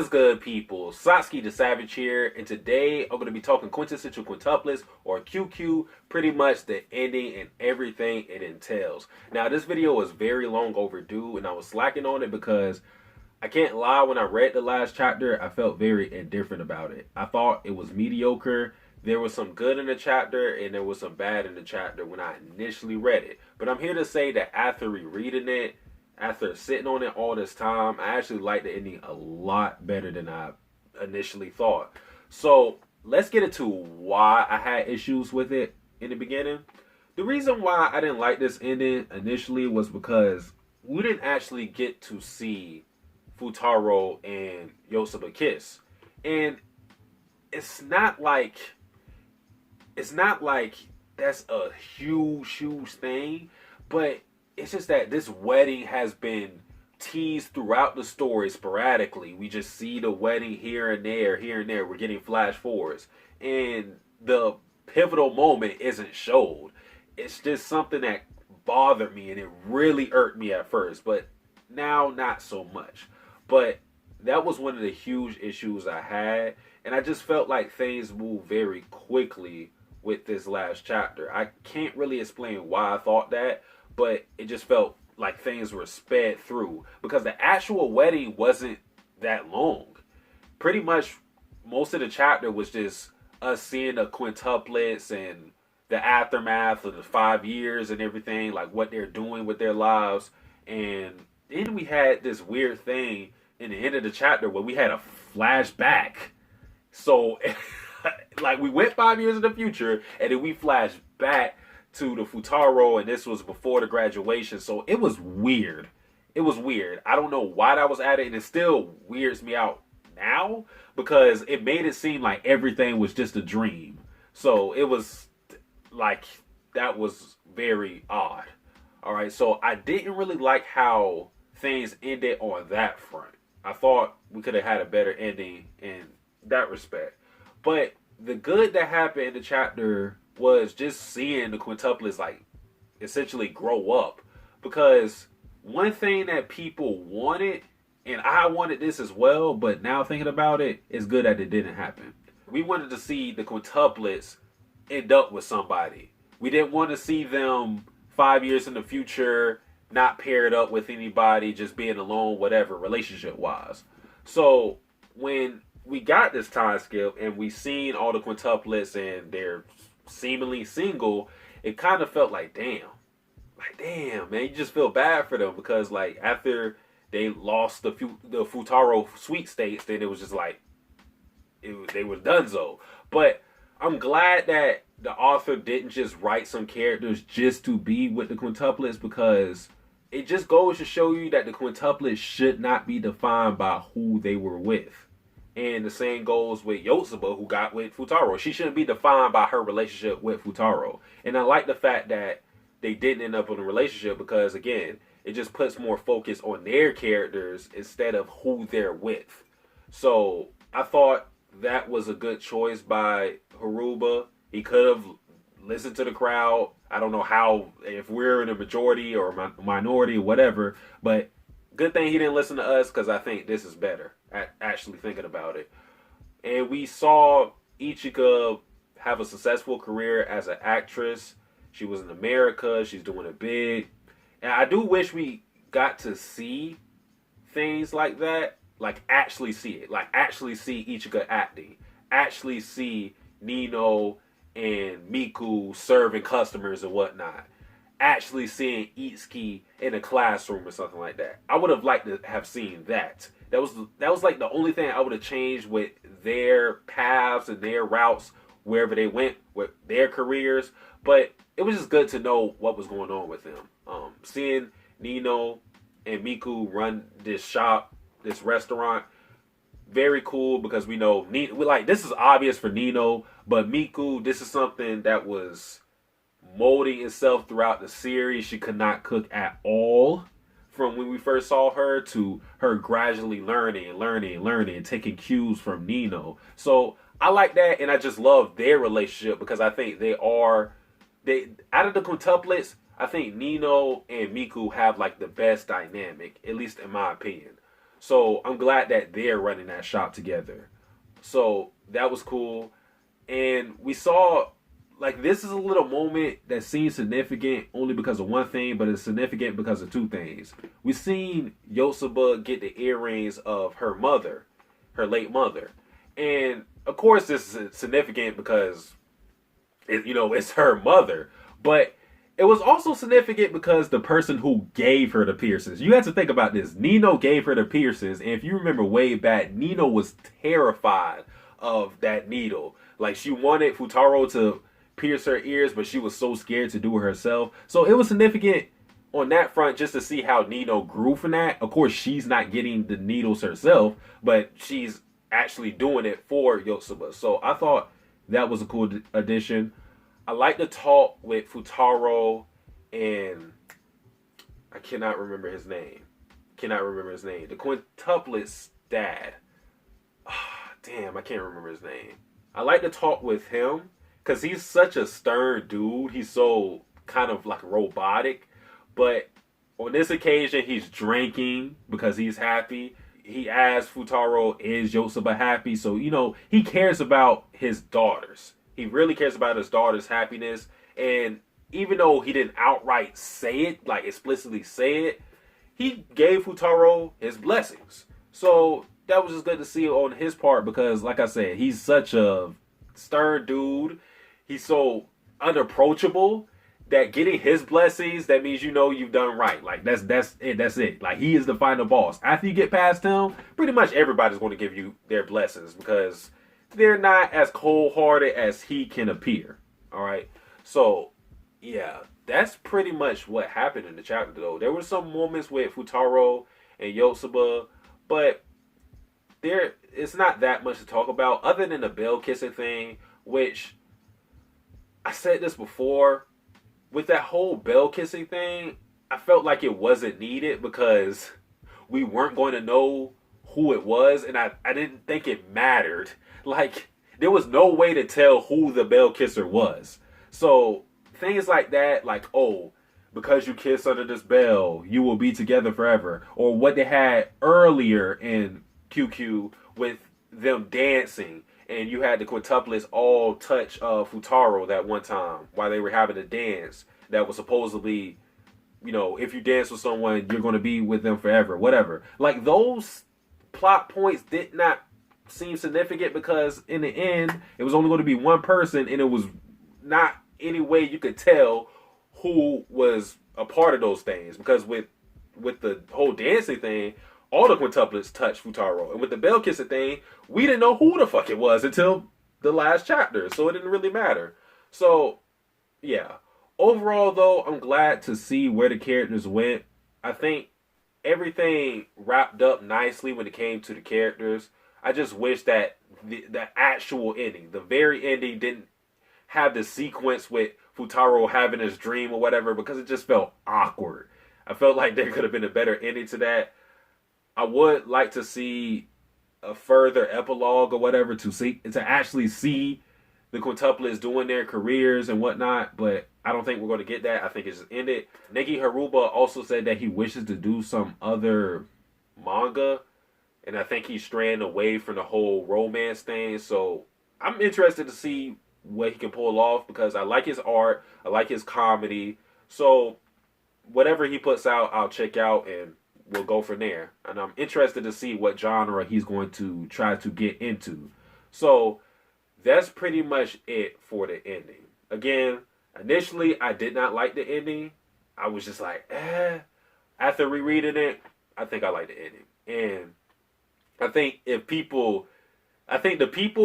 What is good, people? Satsuki the Savage here, and today I'm going to be talking Quintessential Quintuplets, or QQ, pretty much the ending and everything it entails. Now, this video was very long overdue, and I was slacking on it because I can't lie, when I read the last chapter, I felt very indifferent about it. I thought it was mediocre. There was some good in the chapter, and there was some bad in the chapter when I initially read it. But I'm here to say that after rereading it, after sitting on it all this time, I actually like the ending a lot better than I initially thought. So let's get into why I had issues with it in the beginning. The reason why I didn't like this ending initially was because we didn't actually get to see Futaro and Yosuba kiss. And it's not like that's a huge thing, but it's just that this wedding has been teased throughout the story sporadically. We just see the wedding here and there. We're getting flash forwards. And the pivotal moment isn't showed. It's just something that bothered me, and it really irked me at first. But now, not so much. But that was one of the huge issues I had. And I just felt like things moved very quickly with this last chapter. I can't really explain why I thought that, but it just felt like things were sped through because the actual wedding wasn't that long. Pretty much most of the chapter was just us seeing the quintuplets and the aftermath of the 5 years and everything, like what they're doing with their lives. And then we had this weird thing in the end of the chapter where we had a flashback. So like we went 5 years in the future and then we flashed back to the Futaro, and this was before the graduation. So it was weird. It was weird. I don't know why that was added, and it still weirds me out now because it made it seem like everything was just a dream. So it was like, that was very odd. All right, so I didn't really like how things ended on that front. I thought we could have had a better ending in that respect. But the good that happened in the chapter was just seeing the quintuplets like essentially grow up, because one thing that people wanted, and I wanted this as well, but now thinking about it, it's good that it didn't happen. We wanted to see the quintuplets end up with somebody. We didn't want to see them 5 years in the future not paired up with anybody, just being alone, whatever, relationship wise. So when we got this time skip and we seen all the quintuplets and they're seemingly single, it kind of felt like damn, man, you just feel bad for them because like after they lost the Futaro sweepstakes, then it was just like they were donezo. But I'm glad that the author didn't just write some characters just to be with the quintuplets, because it just goes to show you that the quintuplets should not be defined by who they were with. And the same goes with Yosuba, who got with Futaro. She shouldn't be defined by her relationship with Futaro. And I like the fact that they didn't end up in a relationship because, again, it just puts more focus on their characters instead of who they're with. So I thought that was a good choice by Haruba. He could have listened to the crowd. I don't know how, if we're in a majority or minority or whatever, but good thing he didn't listen to us, because I think this is better, actually thinking about it. And we saw Ichika have a successful career as an actress. She was in America. She's doing it big. And I do wish we got to see things like that. Like actually see it. Like actually see Ichika acting. Actually see Nino and Miku serving customers and whatnot. Actually seeing Itsuki in a classroom or something like that. I would have liked to have seen that. That was like the only thing I would have changed with their paths and their routes wherever they went with their careers. But it was just good to know what was going on with them. Seeing Nino and Miku run this shop, this restaurant, very cool, because we know this is obvious for Nino, but Miku, this is something that was molding itself throughout the series. She could not cook at all from when we first saw her to her gradually learning and taking cues from Nino. So I like that, and I just love their relationship because I think they out of the quintuplets, I think Nino and Miku have like the best dynamic, at least in my opinion. So I'm glad that they're running that shop together. So that was cool. And we saw, like, this is a little moment that seems significant only because of one thing, but it's significant because of two things. We seen Yotsuba get the earrings of her mother, her late mother. And of course this is significant because it's her mother. But it was also significant because the person who gave her the piercings. You have to think about this. Nino gave her the piercings, and if you remember way back, Nino was terrified of that needle. Like, she wanted Futaro to pierce her ears, but she was so scared to do it herself. So it was significant on that front just to see how Nino grew from that. Of course, she's not getting the needles herself, but she's actually doing it for Yotsuba. So I thought that was a cool addition. I like the talk with Futaro and I cannot remember his name. The quintuplets dad. Damn, I can't remember his name. I like to talk with him because he's such a stern dude. He's so kind of like robotic. But on this occasion, he's drinking because he's happy. He asks Futaro, is Yotsuba happy? So, he cares about his daughters. He really cares about his daughter's happiness. And even though he didn't outright say it, like explicitly say it, he gave Futaro his blessings. So that was just good to see on his part because, like I said, he's such a stern dude. He's so unapproachable that getting his blessings, that means you've done right. Like, that's it. Like, he is the final boss. After you get past him, pretty much everybody's going to give you their blessings because they're not as cold-hearted as he can appear. All right? So, yeah, that's pretty much what happened in the chapter, though. There were some moments with Futaro and Yotsuba, but it's not that much to talk about other than the bell kissing thing, which I said this before. With that whole bell kissing thing, I felt like it wasn't needed because we weren't going to know who it was, and I didn't think it mattered. Like, there was no way to tell who the bell kisser was. So things like that, like, oh, because you kiss under this bell, you will be together forever. Or what they had earlier in QQ with them dancing, and you had the quintuplets all touch Futaro that one time while they were having a dance that was supposedly, if you dance with someone, you're going to be with them forever, whatever. Like, those plot points did not seem significant because in the end, it was only going to be one person, and it was not any way you could tell who was a part of those things. Because with the whole dancing thing, all the quintuplets touched Futaro. And with the bell kissing thing, we didn't know who the fuck it was until the last chapter. So it didn't really matter. So, yeah. Overall, though, I'm glad to see where the characters went. I think everything wrapped up nicely when it came to the characters. I just wish that the actual ending, the very ending, didn't have the sequence with Futaro having his dream or whatever, because it just felt awkward. I felt like there could have been a better ending to that. I would like to see a further epilogue or whatever to actually see the quintuplets doing their careers and whatnot, but I don't think we're going to get that. I think it's just ended. Negi Haruba also said that he wishes to do some other manga, and I think he's straying away from the whole romance thing, so I'm interested to see what he can pull off because I like his art, I like his comedy, so whatever he puts out, I'll check out and we'll go from there. And I'm interested to see what genre he's going to try to get into. So that's pretty much it for the ending. Again, initially I did not like the ending. I was just like, After rereading it, I think I like the ending. And I think the people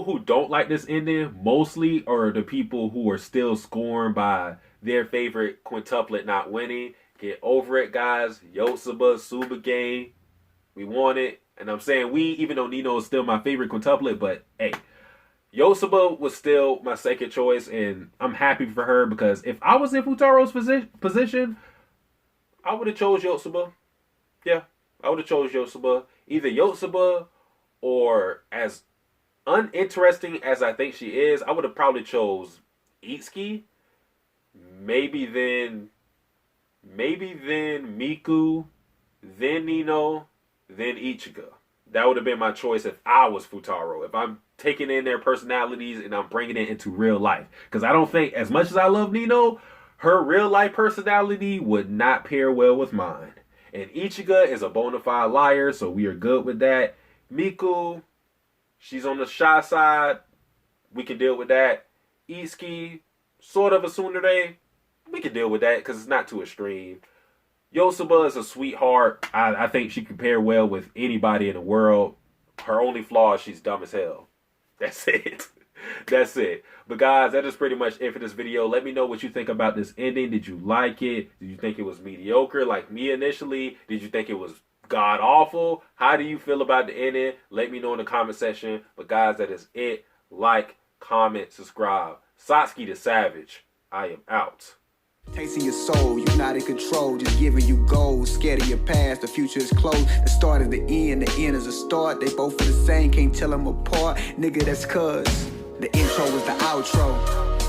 who don't like this ending mostly are the people who are still scorned by their favorite quintuplet not winning. Get over it, guys. Yotsuba, Suba game. We want it. And I'm saying we, even though Nino is still my favorite quintuplet, but hey, Yotsuba was still my second choice, and I'm happy for her because if I was in Futaro's position, I would have chose Yotsuba. Yeah, I would have chose Yotsuba. Either Yotsuba or, as uninteresting as I think she is, I would have probably chose Itsuki. Maybe then Miku, then Nino, then Ichigo. That would have been my choice if I was Futaro. If I'm taking in their personalities and I'm bringing it into real life. Because I don't think, as much as I love Nino, her real life personality would not pair well with mine. And Ichigo is a bona fide liar, so we are good with that. Miku, she's on the shy side. We can deal with that. Itsuki, sort of a tsundere. We can deal with that because it's not too extreme. Yosuba is a sweetheart. I think she can pair well with anybody in the world. Her only flaw is she's dumb as hell. That's it. That's it. But guys, that is pretty much it for this video. Let me know what you think about this ending. Did you like it? Did you think it was mediocre like me initially? Did you think it was god awful? How do you feel about the ending? Let me know in the comment section. But guys, that is it. Like, comment, subscribe. Satsuki the Savage. I am out. Tasting your soul, you're not in control, just giving you goals. Scared of your past, the future is close. The start is the end is a start. They both for the same, can't tell them apart. Nigga, that's cuz the intro is the outro.